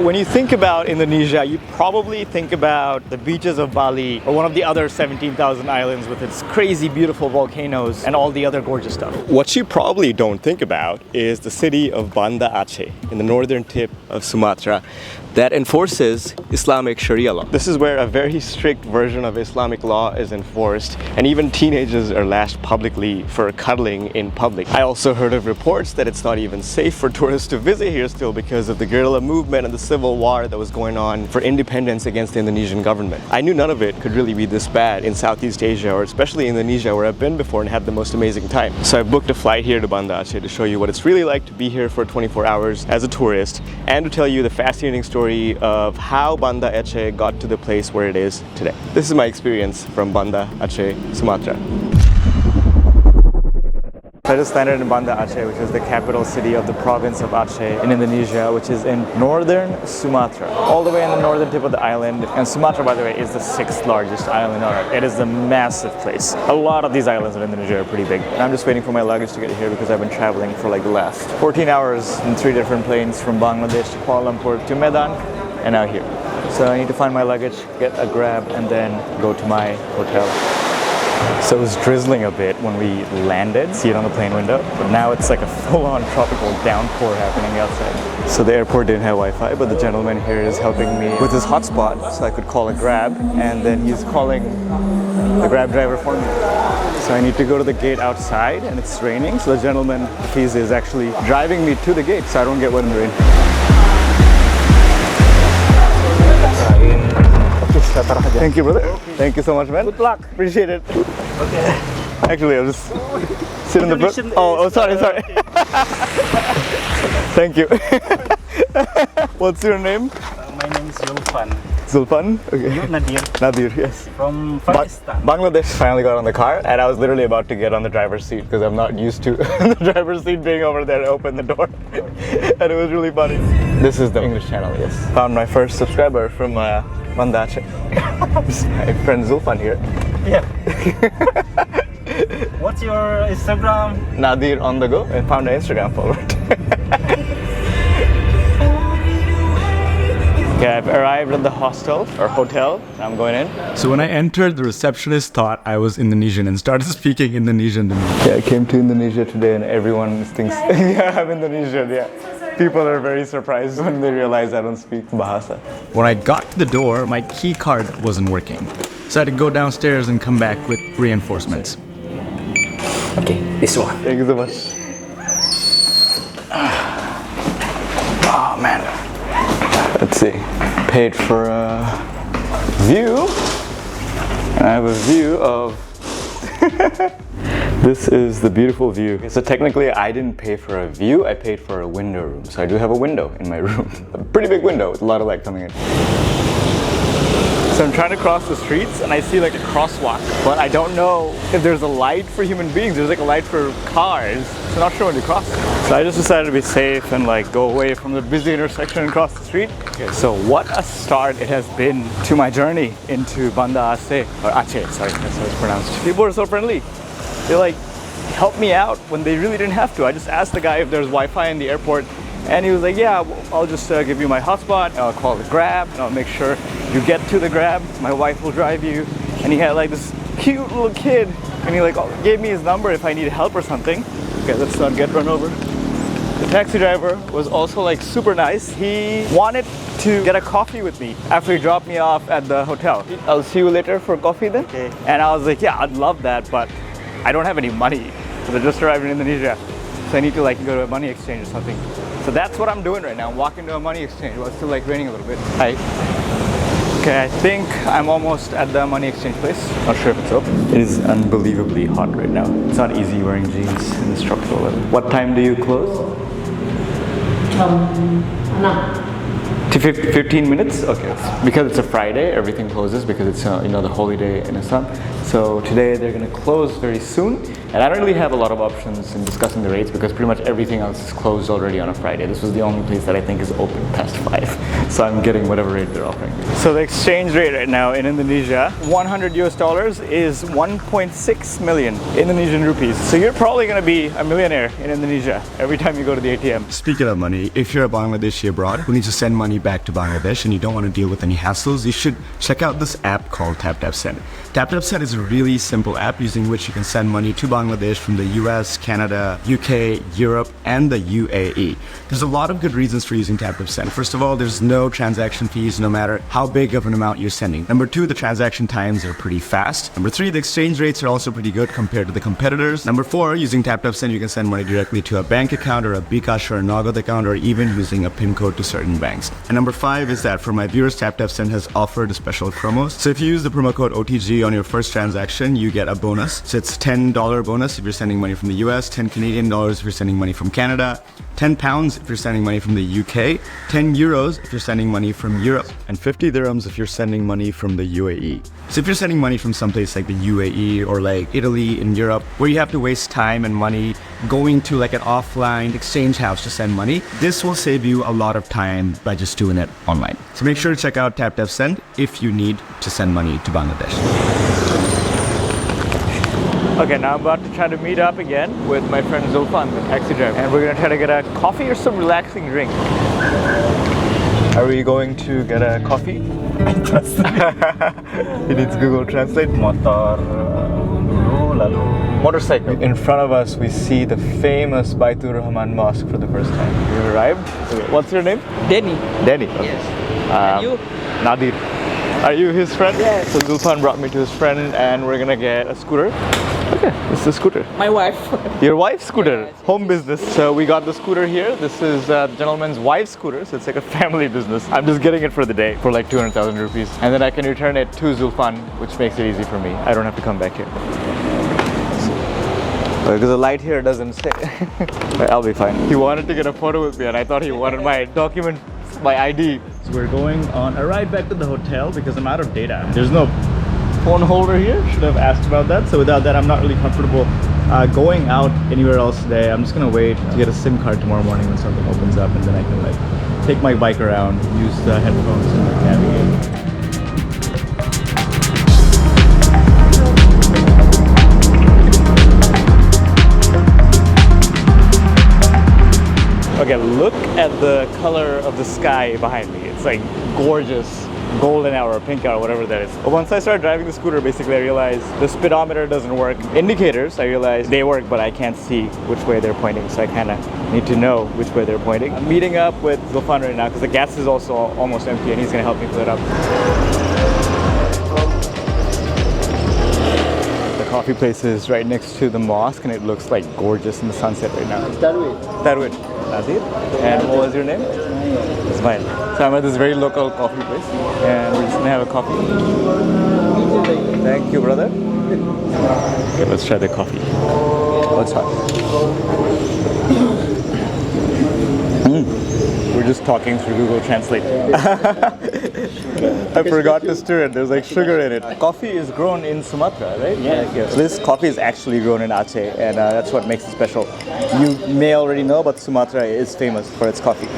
when you think about Indonesia, you probably think about the beaches of Bali or one of the other 17,000 islands with its crazy beautiful volcanoes and all the other gorgeous stuff. What you probably don't think about is the city of Banda Aceh in the northern tip of Sumatra that enforces Islamic Sharia law. This is where a very strict version of Islamic law is enforced, and even teenagers are lashed publicly for cuddling in public. I also heard of reports that it's not even safe for tourists to visit here still because of the guerrilla movement and the civil war that was going on for independence against the Indonesian government. I knew none of it could really be this bad in Southeast Asia, or especially Indonesia, where I've been before and had the most amazing time. So I booked a flight here to Banda Aceh to show you what it's really like to be here for 24 hours as a tourist, and to tell you the fascinating story of how Banda Aceh got to the place where it is today. This is my experience from Banda Aceh, Sumatra. I just landed in Banda Aceh, which is the capital city of the province of Aceh in Indonesia, which is in northern Sumatra, all the way in the northern tip of the island. And Sumatra, by the way, is the 6th largest island on Earth. It is a massive place. A lot of these islands in Indonesia are pretty big. And I'm just waiting for my luggage to get here because I've been traveling for like the last 14 hours in 3 different planes from Bangladesh to Kuala Lumpur to Medan and now here. So I need to find my luggage, get a grab, and then go to my hotel. So it was drizzling a bit when we landed, see it on the plane window, but now it's like a full-on tropical downpour happening outside. So the airport didn't have Wi-Fi, but the gentleman here is helping me with his hotspot so I could call a Grab, and then he's calling the Grab driver for me. So I need to go to the gate outside, and it's raining, so the gentleman, Hafiz, is actually driving me to the gate so I don't get wet in the rain. Thank you, brother. Okay. Thank you so much, man. Good luck. Appreciate it. Okay. Actually, I'll just sit in the front. Oh, sorry. Thank you. What's your name? My name is Zulfan. Zulfan? Okay. You, Nadir? Nadir, yes. From Pakistan. Bangladesh. Finally got on the car, and I was literally about to get on the driver's seat because I'm not used to the driver's seat being over there to open the door. And it was really funny. This is the English channel, yes. Found my first subscriber from Banda Aceh. My friend Zulfan here. Yeah. What's your Instagram? Nadir on the go. I found an Instagram follower. Okay, I've arrived at the hostel or hotel. I'm going in. So when I entered, the receptionist thought I was Indonesian and started speaking Indonesian to me. Yeah, I came to Indonesia today and everyone thinks, yeah, I'm Indonesian, yeah. People are very surprised when they realize I don't speak Bahasa. When I got to the door, my key card wasn't working. So I had to go downstairs and come back with reinforcements. Okay, this one. Thank you so much. Oh man. Let's see. Paid for a view. And I have a view of this is the beautiful view. So technically I didn't pay for a view, I paid for a window room. So I do have a window in my room. A pretty big window with a lot of light coming in. So I'm trying to cross the streets and I see like a crosswalk, but I don't know if there's a light for human beings. There's like a light for cars. So I'm not sure when to cross. So I just decided to be safe and like go away from the busy intersection and cross the street. Okay, so what a start it has been to my journey into Banda Aceh, or Aceh, sorry, that's how it's pronounced. People are so friendly. They like helped me out when they really didn't have to. I just asked the guy if there's Wi-Fi in the airport, and he was like, yeah, I'll just give you my hotspot, I'll call the Grab, and I'll make sure you get to the Grab, my wife will drive you. And he had like this cute little kid, and he like gave me his number if I need help or something. Okay, let's not get run over. The taxi driver was also like super nice. He wanted to get a coffee with me after he dropped me off at the hotel. I'll see you later for coffee then. Okay. And I was like, yeah, I'd love that, but I don't have any money. So I just arrived in Indonesia. So I need to like go to a money exchange or something. So that's what I'm doing right now. I'm walking to a money exchange. Well, it's still like raining a little bit. Hi. Okay, I think I'm almost at the money exchange place. Not sure if it's open. It is unbelievably hot right now. It's not easy wearing jeans in this tropical weather. What time do you close? 15 minutes? Okay. Because it's a Friday, everything closes because it's the holy day in Islam. So today they're going to close very soon. And I don't really have a lot of options in discussing the rates because pretty much everything else is closed already on a Friday. This was the only place that I think is open past 5. So I'm getting whatever rate they're offering me. So the exchange rate right now in Indonesia, 100 US dollars is 1.6 million Indonesian rupees. So you're probably gonna be a millionaire in Indonesia every time you go to the ATM. Speaking of money, if you're a Bangladeshi abroad who needs to send money back to Bangladesh and you don't want to deal with any hassles, you should check out this app called TapTapSend. TapTapSend is a really simple app using which you can send money to Bangladesh from the US, Canada, UK, Europe, and the UAE. There's a lot of good reasons for using TapTapSend. First of all, there's no transaction fees no matter how big of an amount you're sending. Number two, the transaction times are pretty fast. Number three, the exchange rates are also pretty good compared to the competitors. Number four, using TapTapSend, you can send money directly to a bank account or a bKash or a Nagad account, or even using a PIN code to certain banks. And number five is that for my viewers, TapTapSend has offered a special promo. So if you use the promo code OTG on your first transaction, you get a bonus. So it's $10 bonus if you're sending money from the US, 10 Canadian dollars if you're sending money from Canada, 10 pounds if you're sending money from the UK, 10 euros if you're sending money from Europe, and 50 dirhams if you're sending money from the UAE. So if you're sending money from someplace like the UAE or like Italy in Europe, where you have to waste time and money going to like an offline exchange house to send money, this will save you a lot of time by just doing it online. So make sure to check out TapTapSend if you need to send money to Bangladesh. Okay, now I'm about to try to meet up again with my friend Zulfan, the taxi driver, and we're gonna try to get a coffee or some relaxing drink. Are we going to get a coffee? He needs Google Translate. Motor dulu, lalu Motorcycle. In front of us, we see the famous Baitur Rahman Mosque for the first time. We arrived. Okay, what's your name? Denny. Danny. Okay. Yes. And you? Nadir. Are you his friend? Yes. So Zulfan brought me to his friend, and we're gonna get a scooter. Okay, this is a scooter. My wife. Your wife's scooter, Yes. home business. So we got the scooter here. This is the gentleman's wife's scooter, so it's like a family business. I'm just getting it for the day for like 200,000 rupees. And then I can return it to Zulfan, which makes it easy for me. I don't have to come back here. Because the light here doesn't stay. But I'll be fine. He wanted to get a photo with me, and I thought he wanted my document, my ID. So we're going on a ride back to the hotel because I'm out of data. There's no phone holder here. Should have asked about that. So without that, I'm not really comfortable going out anywhere else today. I'm just gonna wait to get a SIM card tomorrow morning when something opens up, and then I can like take my bike around, use the headphones and like navigate. Okay, look at the color of the sky behind me. It's like gorgeous, golden hour, pink hour, whatever that is. But once I started driving the scooter, basically I realized the speedometer doesn't work. Indicators, I realized they work, but I can't see which way they're pointing. So I kind of need to know which way they're pointing. I'm meeting up with Zulfan right now because the gas is also almost empty, and he's gonna help me fill it up. The coffee place is right next to the mosque, and it looks like gorgeous in the sunset right now. Darwin. Nadir. And what was your name? Ismail. So I'm at this very local coffee place, and we're just gonna have a coffee. Thank you, brother. Okay, let's try the coffee. What's hot? We're just talking through Google Translate. I forgot to stir it. There's like sugar in it. Coffee is grown in Sumatra, right? Yes. So this coffee is actually grown in Aceh, and that's what makes it special. You may already know, but Sumatra is famous for its coffee.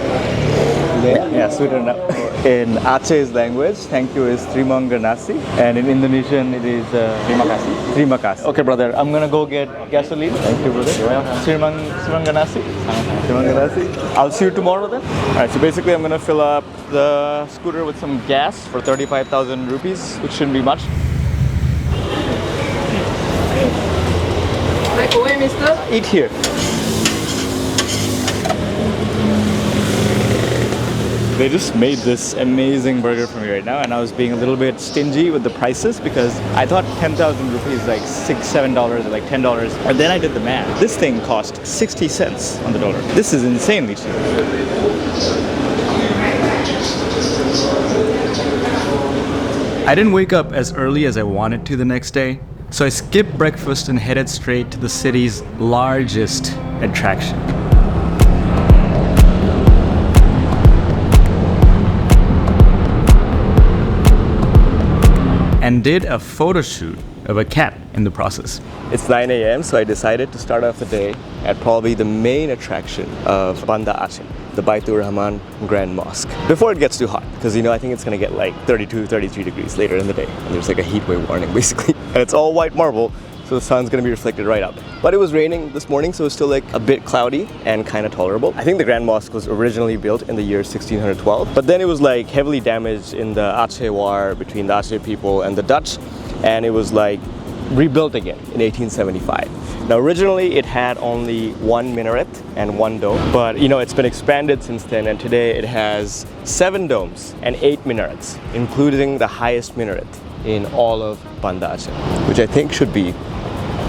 Yeah, sweeter enough. In Aceh's language, thank you is terima kasih, and in Indonesian it is terima kasih. Terima kasih. Okay, brother, I'm gonna go get gasoline. Thank you, brother. Terima kasih. Terima kasih. I'll see you tomorrow then. Alright, so basically I'm gonna fill up the scooter with some gas for 35,000 rupees, which shouldn't be much. Take away, mister. Eat here. They just made this amazing burger for me right now, and I was being a little bit stingy with the prices because I thought 10,000 rupees like $6, $7 or like $10. And then I did the math. This thing cost 60 cents on the dollar. This is insanely cheap. I didn't wake up as early as I wanted to the next day, so I skipped breakfast and headed straight to the city's largest attraction. And did a photo shoot of a cat in the process. It's 9 a.m. so I decided to start off the day at probably the main attraction of Banda Aceh, the Baitur Rahman Grand Mosque. Before it gets too hot, because I think it's gonna get like 32, 33 degrees later in the day. And there's like a heat wave warning basically. And it's all white marble, so the sun's gonna be reflected right up. But it was raining this morning, so it's still like a bit cloudy and kind of tolerable. I think the Grand Mosque was originally built in the year 1612, but then it was like heavily damaged in the Aceh War between the Aceh people and the Dutch, and it was like rebuilt again in 1875. Now originally it had only one minaret and one dome, but it's been expanded since then, and today it has 7 domes and 8 minarets, including the highest minaret in all of Banda Aceh, which I think should be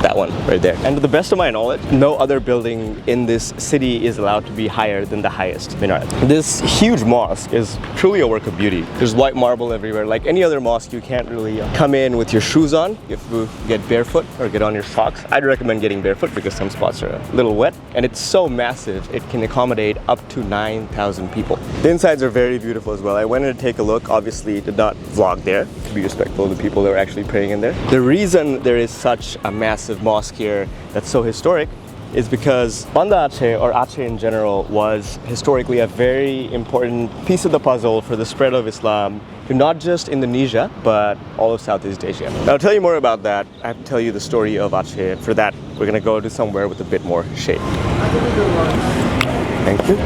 that one right there. And to the best of my knowledge, no other building in this city is allowed to be higher than the highest minaret. This huge mosque is truly a work of beauty. There's white marble everywhere. Like any other mosque, you can't really come in with your shoes on. You have to get barefoot or get on your socks. I'd recommend getting barefoot because some spots are a little wet. And it's so massive, it can accommodate up to 9,000 people. The insides are very beautiful as well. I went in to take a look. Obviously, did not vlog there to be respectful of the people that were actually praying in there. The reason there is such a massive mosque here that's so historic is because Banda Aceh, or Aceh in general, was historically a very important piece of the puzzle for the spread of Islam to not just Indonesia, but all of Southeast Asia. Now, to tell you more about that, I have to tell you the story of Aceh. For that, we're gonna go to somewhere with a bit more shade. Thank you.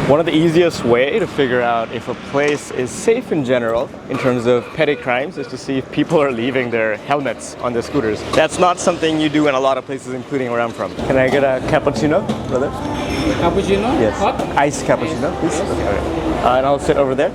One of the easiest way to figure out if a place is safe in general in terms of petty crimes is to see if people are leaving their helmets on their scooters. That's not something you do in a lot of places, including where I'm from. Can I get a cappuccino, brother? Cappuccino? Yes. Hot? Iced cappuccino, please. Okay, all right. And I'll sit over there.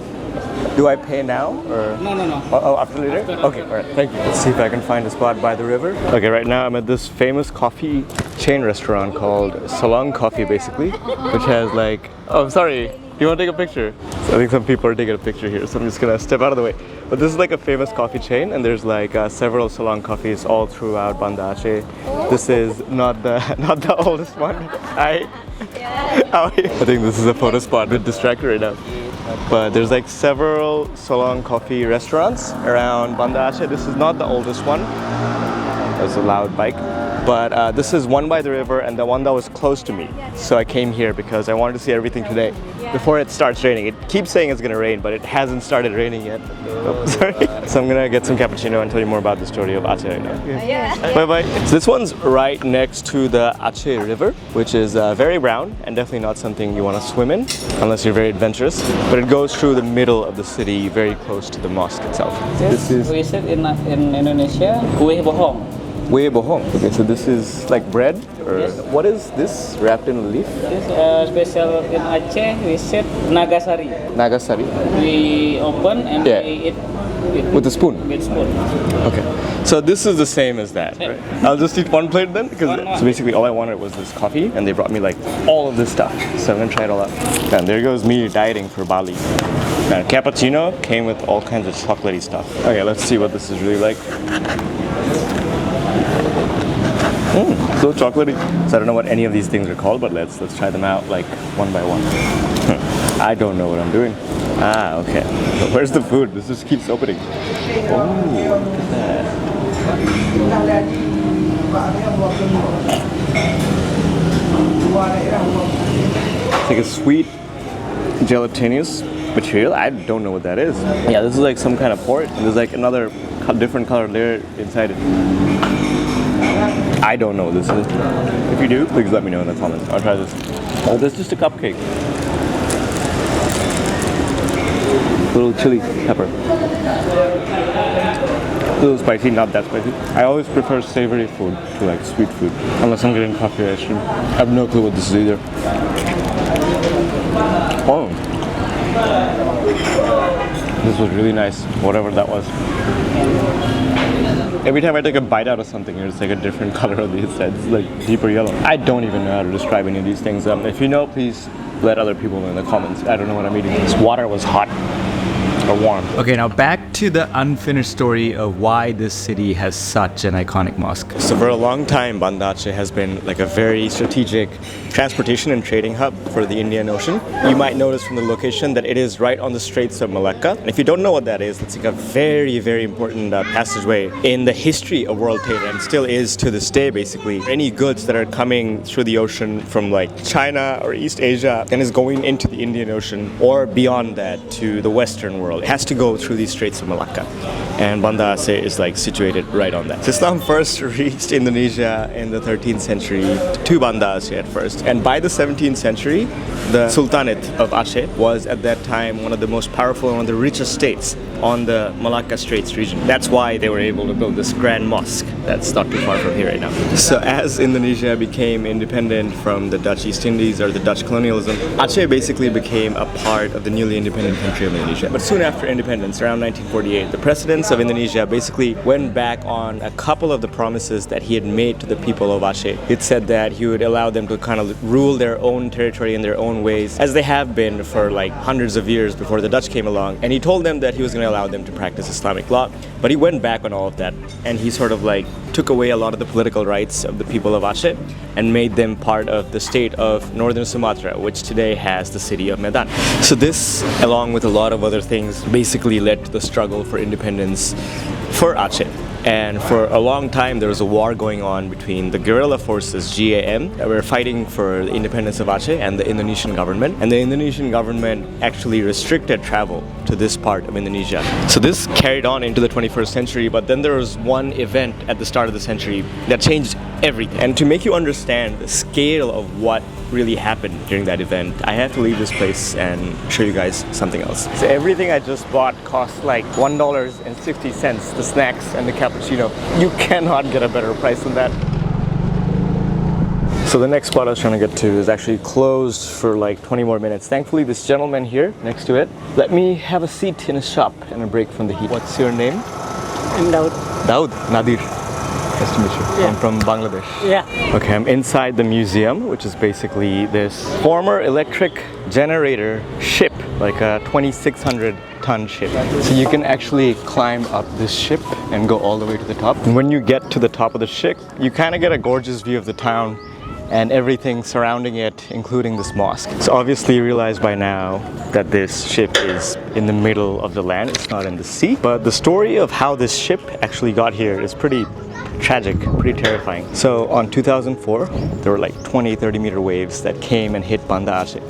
Do I pay now or? No. Oh, after later? Okay, all right, thank you. Let's see if I can find a spot by the river. Okay, right now I'm at this famous coffee chain restaurant called Salon Coffee, basically, which has like, oh, sorry, you want to take a picture? So I think some people are taking a picture here, so I'm just gonna step out of the way. But this is like a famous coffee chain, and there's like several Salon Coffees all throughout Banda Aceh. This is not the oldest one. I think this is a photo spot. A bit distracted right now. But there's like several Salon Coffee restaurants around Banda Aceh. This is not the oldest one. There's a loud bike. But this is one by the river and the one that was close to me. So I came here because I wanted to see everything today before it starts raining. It keeps saying it's gonna rain, but it hasn't started raining yet. Oh, sorry. So I'm gonna get some cappuccino and tell you more about the story of Aceh right now. Yeah. Bye bye. So this one's right next to the Aceh River, which is very brown and definitely not something you want to swim in unless you're very adventurous. But it goes through the middle of the city, very close to the mosque itself. This is we said in Indonesia, kue bohong. Kue bohong. Okay, so this is like bread, or Yes. what is this wrapped in a leaf? This special in Aceh, we said nagasari. Nagasari. We open and Yeah. we eat With a spoon. with spoon. Okay. So this is the same as that, right? I'll just eat one plate then, because One. so basically all I wanted was this coffee, and they brought me like all of this stuff. So I'm gonna try it all out. And there goes me dieting for Bali. Now, cappuccino came with all kinds of chocolatey stuff. Okay, let's see what this is really like. So chocolatey. So I don't know what any of these things are called, but let's try them out like one by one. I don't know what I'm doing. Ah, okay. So where's the food? This just keeps opening. Oh, look at that. It's like a sweet gelatinous material. I don't know what that is. Yeah, this is like some kind of port, and there's like another different color layer inside it. I don't know what this is. If you do, please let me know in the comments. I'll try this. Oh, this is just a cupcake. Little chili pepper. A little spicy, not that spicy. I always prefer savory food to like sweet food. Unless I'm getting coffee ice cream. I have no clue what this is either. Oh. This was really nice, whatever that was. Every time I take a bite out of something, it's like a different color on the inside. It's like deeper yellow. I don't even know how to describe any of these things. If you know, please let other people know in the comments. I don't know what I'm eating. This water was hot or warm. Okay, now back to the unfinished story of why this city has such an iconic mosque. So for a long time, Banda Aceh has been like a very strategic transportation and trading hub for the Indian Ocean. You might notice from the location that it is right on the Straits of Malacca. And if you don't know what that is, it's like a very, very important passageway in the history of world trade, and still is to this day basically. Any goods that are coming through the ocean from like China or East Asia and is going into the Indian Ocean or beyond that to the Western world, it has to go through these Straits of Malacca. And Banda Aceh is like situated right on that. So Islam first reached Indonesia in the 13th century to Banda Aceh at first. And by the 17th century, the Sultanate of Aceh was at that time one of the most powerful and one of the richest states on the Malacca Straits region. That's why they were able to build this grand mosque that's not too far from here right now. So as Indonesia became independent from the Dutch East Indies or the Dutch colonialism, Aceh basically became a part of the newly independent country of Indonesia. But soon after independence, around 1948, the presidents of Indonesia basically went back on a couple of the promises that he had made to the people of Aceh. It said that he would allow them to kind of rule their own territory in their own ways, as they have been for like hundreds of years before the Dutch came along. And he told them that he was going to allow them to practice Islamic law. But he went back on all of that, and he sort of like took away a lot of the political rights of the people of Aceh and made them part of the state of Northern Sumatra, which today has the city of Medan. So this, along with a lot of other things, basically led to the struggle for independence for Aceh. And for a long time, there was a war going on between the guerrilla forces, GAM, that were fighting for the independence of Aceh, and the Indonesian government. And the Indonesian government actually restricted travel to this part of Indonesia. So this carried on into the 21st century, but then there was one event at the start of the century that changed everything. And to make you understand the scale of what really happened during that event, I have to leave this place and show you guys something else. So everything I just bought cost like $1.60, the snacks and the cappuccino. You cannot get a better price than that. So the next spot I was trying to get to is actually closed for like 20 more minutes. Thankfully, this gentleman here next to it let me have a seat in his shop and a break from the heat. What's your name? Daud. Daud. Nadir. Nice to meet you. Yeah. I'm from Bangladesh. Yeah. Okay, I'm inside the museum, which is basically this former electric generator ship, like a 2,600 ton ship. So you can actually climb up this ship and go all the way to the top. And when you get to the top of the ship, you kind of get a gorgeous view of the town and everything surrounding it, including this mosque. So obviously you realize by now that this ship is in the middle of the land, it's not in the sea. But the story of how this ship actually got here is pretty tragic, pretty terrifying. So on 2004, there were like 20-30 meter waves that came and hit Banda Aceh.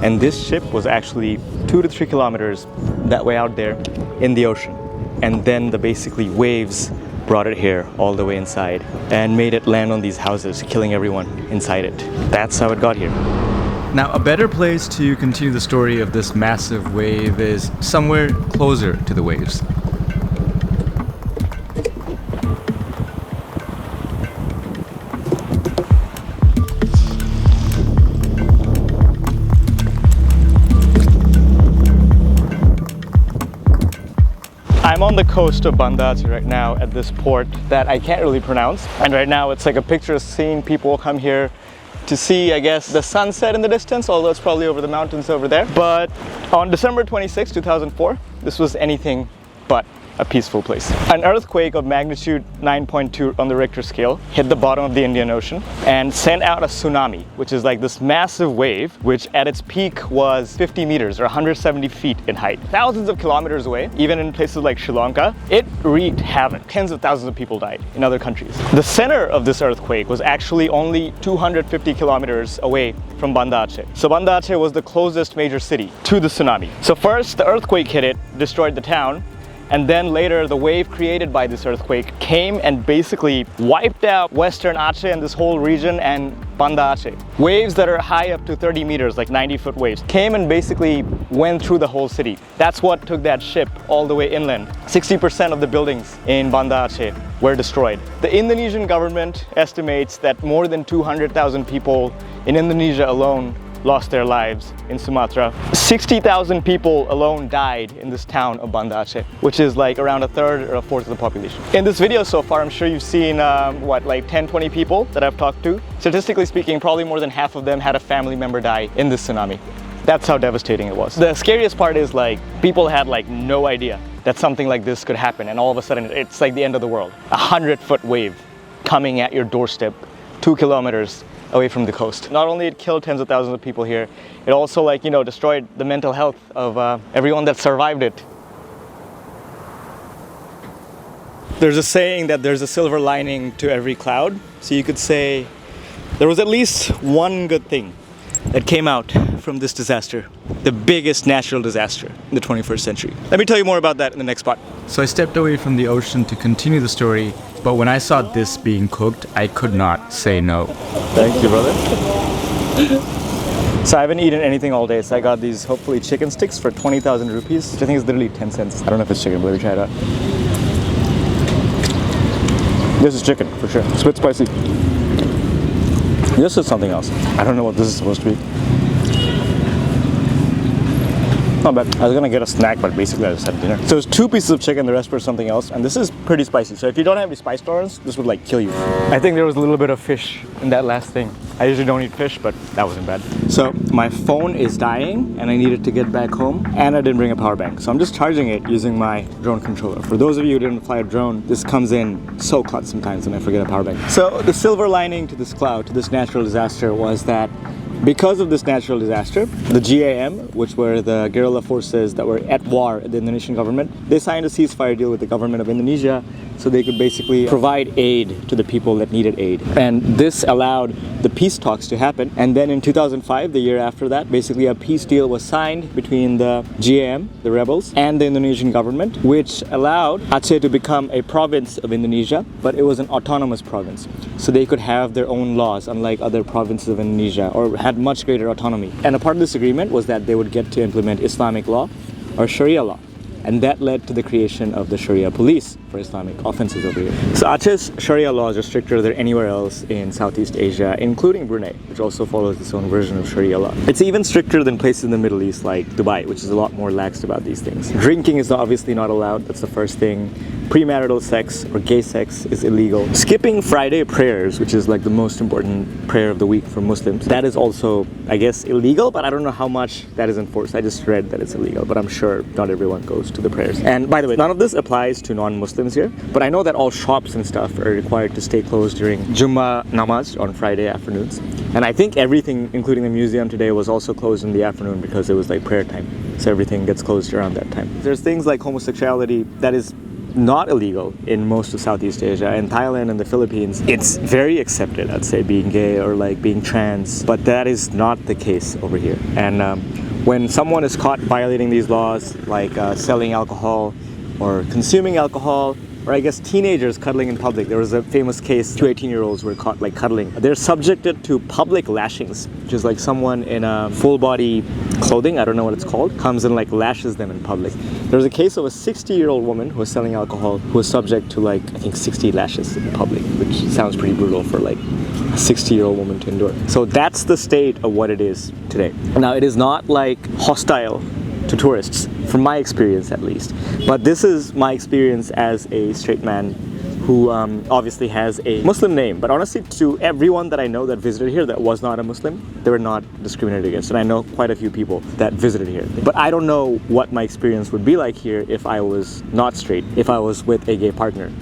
And this ship was actually 2 to 3 kilometers that way out there in the ocean. And then the basically waves brought it here all the way inside and made it land on these houses, killing everyone inside it. That's how it got here. Now, a better place to continue the story of this massive wave is somewhere closer to the waves. I'm on the coast of Banda Aceh right now at this port that I can't really pronounce. And right now it's like a picturesque scene. People come here to see, I guess, the sunset in the distance, although it's probably over the mountains over there. But on December 26, 2004, this was anything but a peaceful place. An earthquake of magnitude 9.2 on the Richter scale hit the bottom of the Indian Ocean and sent out a tsunami, which is like this massive wave, which at its peak was 50 meters or 170 feet in height. Thousands of kilometers away, even in places like Sri Lanka, it wreaked havoc. Tens of thousands of people died in other countries. The center of this earthquake was actually only 250 kilometers away from Banda Aceh. So Banda Aceh was the closest major city to the tsunami. So first, the earthquake hit it, destroyed the town, and then later the wave created by this earthquake came and basically wiped out Western Aceh and this whole region and Banda Aceh. Waves that are high up to 30 meters, like 90-foot waves, came and basically went through the whole city. That's what took that ship all the way inland. 60% of the buildings in Banda Aceh were destroyed. The Indonesian government estimates that more than 200,000 people in Indonesia alone lost their lives in Sumatra. 60,000 people alone died in this town of Banda Aceh, which is like around a third or a fourth of the population. In this video so far, I'm sure you've seen like 10-20 people that I've talked to. Statistically speaking, probably more than half of them had a family member die in this tsunami. That's how devastating it was. The scariest part is like people had like no idea that something like this could happen, and all of a sudden it's like the end of the world. 100-foot wave coming at your doorstep 2 kilometers away from the coast. Not only it killed tens of thousands of people here, it also destroyed the mental health of everyone that survived it. There's a saying that there's a silver lining to every cloud. So you could say there was at least one good thing that came out from this disaster, the biggest natural disaster in the 21st century. Let me tell you more about that in the next part. So I stepped away from the ocean to continue the story, but when I saw this being cooked, I could not say no. Thank you, brother. So I haven't eaten anything all day, so I got these hopefully chicken sticks for 20,000 rupees, which I think is literally 10 cents. I don't know if it's chicken, but let me try it out. This is chicken, for sure. It's a bit spicy. This is something else. I don't know what this is supposed to be. Not bad. I was gonna get a snack, but basically I just had dinner. So there's 2 pieces of chicken, the rest were something else, and this is pretty spicy. So if you don't have any spice tolerance, this would like kill you. I think there was a little bit of fish in that last thing. I usually don't eat fish, but that wasn't bad. So my phone is dying, and I needed to get back home, and I didn't bring a power bank. So I'm just charging it using my drone controller. For those of you who didn't fly a drone, this comes in so clutch sometimes when I forget a power bank. So the silver lining to this cloud, to this natural disaster, was that because of this natural disaster, the GAM, which were the guerrilla forces that were at war with the Indonesian government, they signed a ceasefire deal with the government of Indonesia so they could basically provide aid to the people that needed aid. And this allowed the peace talks to happen. And then in 2005, the year after that, basically a peace deal was signed between the GAM, the rebels, and the Indonesian government, which allowed Aceh to become a province of Indonesia, but it was an autonomous province. So they could have their own laws, unlike other provinces of Indonesia, or had much greater autonomy. And a part of this agreement was that they would get to implement Islamic law or Sharia law. And that led to the creation of the Sharia police for Islamic offenses over here. So Aceh's Sharia laws are stricter than anywhere else in Southeast Asia, including Brunei, which also follows its own version of Sharia law. It's even stricter than places in the Middle East like Dubai, which is a lot more lax about these things. Drinking is obviously not allowed, that's the first thing. Premarital sex or gay sex is illegal. Skipping Friday prayers, which is like the most important prayer of the week for Muslims, that is also, I guess, illegal, but I don't know how much that is enforced. I just read that it's illegal, but I'm sure not everyone goes to the prayers. And by the way, none of this applies to non-Muslims here, but I know that all shops and stuff are required to stay closed during Jummah namaz on Friday afternoons. And I think everything, including the museum today, was also closed in the afternoon because it was like prayer time. So everything gets closed around that time. There's things like homosexuality that is not illegal in most of Southeast Asia. In Thailand and the Philippines, it's very accepted, I'd say, being gay or like being trans, but that is not the case over here. And when someone is caught violating these laws, like selling alcohol or consuming alcohol, or I guess teenagers cuddling in public. There was a famous case, 2 18-year-olds were caught like cuddling. They're subjected to public lashings, which is like someone in a full body clothing, I don't know what it's called, comes and like lashes them in public. There was a case of a 60-year-old woman who was selling alcohol who was subject to like, I think 60 lashes in public, which sounds pretty brutal for like a 60-year-old woman to endure. So that's the state of what it is today. Now it is not like hostile to tourists, from my experience at least. But this is my experience as a straight man who obviously has a Muslim name. But honestly, to everyone that I know that visited here that was not a Muslim, they were not discriminated against. And I know quite a few people that visited here. But I don't know what my experience would be like here if I was not straight, if I was with a gay partner.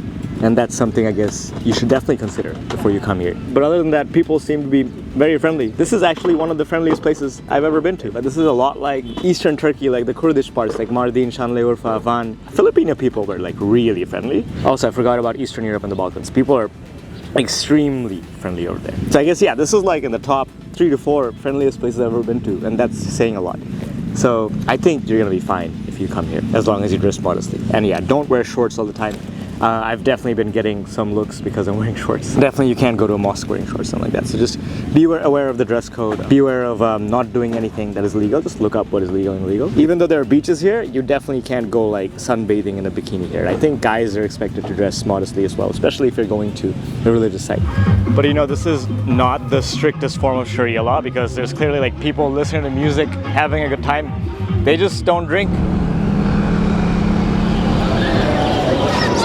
And that's something I guess you should definitely consider before you come here. But other than that, people seem to be very friendly. This is actually one of the friendliest places I've ever been to. But this is a lot like Eastern Turkey, like the Kurdish parts, like Mardin, Şanlıurfa, Van. Filipino people were like really friendly. Also, I forgot about Eastern Europe and the Balkans. People are extremely friendly over there. So I guess, yeah, this is like in the top 3 to 4 friendliest places I've ever been to. And that's saying a lot. So I think you're gonna be fine if you come here, as long as you dress modestly. And yeah, don't wear shorts all the time. I've definitely been getting some looks because I'm wearing shorts. Definitely you can't go to a mosque wearing shorts, something like that. So just be aware of the dress code. Be aware of not doing anything that is illegal. Just look up what is legal and illegal. Even though there are beaches here, you definitely can't go like sunbathing in a bikini here. I think guys are expected to dress modestly as well, especially if you're going to a religious site. But you know, this is not the strictest form of Sharia law because there's clearly like people listening to music, having a good time. They just don't drink.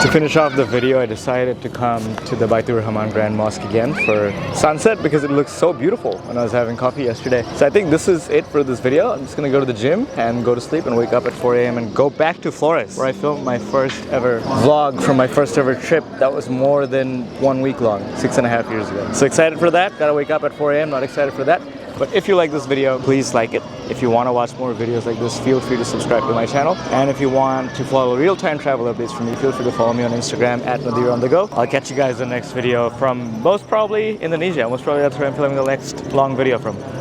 To finish off the video, I decided to come to the Baitur Rahman Grand Mosque again for sunset because it looks so beautiful when I was having coffee yesterday. So I think this is it for this video. I'm just gonna go to the gym and go to sleep and wake up at 4 a.m. and go back to Flores, where I filmed my first ever vlog from my first ever trip. That was more than 1 week long, 6.5 years ago. So excited for that. Gotta wake up at 4 a.m. Not excited for that. But if you like this video, please like it. If you want to watch more videos like this, feel free to subscribe to my channel. And if you want to follow real-time travel updates from me, feel free to follow me on Instagram at Nadir on the go. I'll catch you guys in the next video from most probably Indonesia. Most probably that's where I'm filming the next long video from.